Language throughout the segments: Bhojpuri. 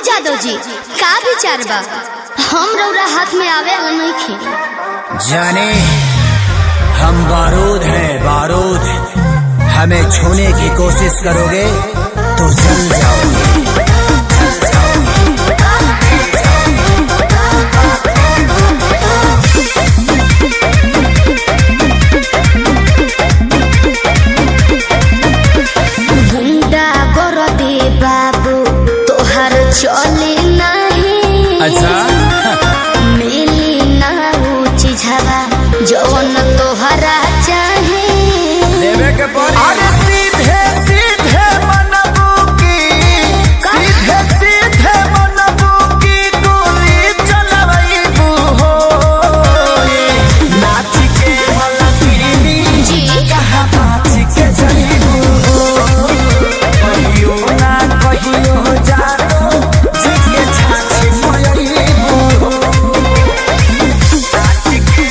जादव जी का विचार बा? हम रौरा हाथ में आवे वाला नहीं खे। जाने हम बारूद हैं बारूद, हमें छूने की कोशिश करोगे तो जल जाओगे। गुंडा कर दे बाबू तोहर चले नहीं, अच्छा मिली ना चीज़वा जौन तोहरा चाहे लेवे के पड़ी। अरे सीधे सीधे मनबू की, सीधे सीधे मनबू की गोली चलवैबू हो। नाच के मलकीनी जी कहाँ नाच के जईबू हो। कहियो ना कहियो जानो जिके छाछी मयईबू हो। नाच के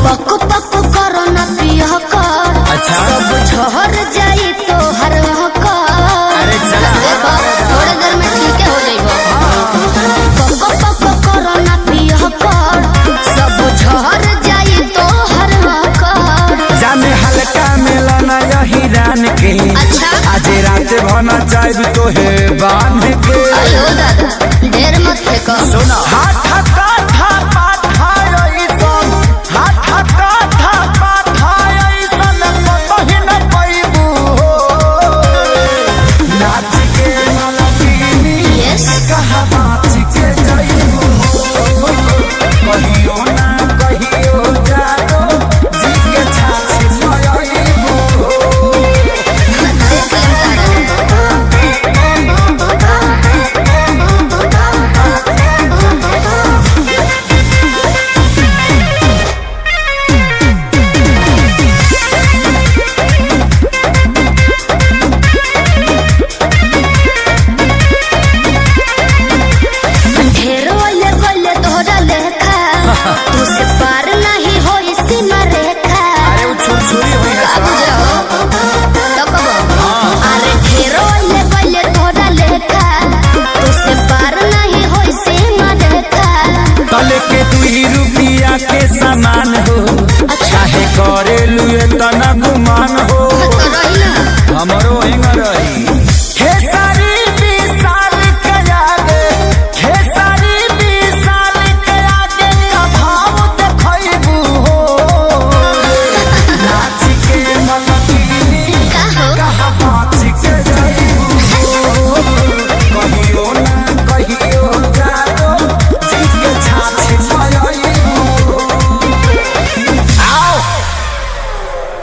पक पक करो ना पिया कर, अच्छा। सब झहर जाई तो हर कर। अरे चला। देखो थोड़े देर में ठीक हो जाइबो। पक पक करो ना पिया कर, सब झहर जाई तो हर कर। जाने हल्का मिलना यही रान के, अच्छा आज रात भना चाहे तो है बांध के। अयो दादा ढेर मत फेंको। सुना हाथ हटा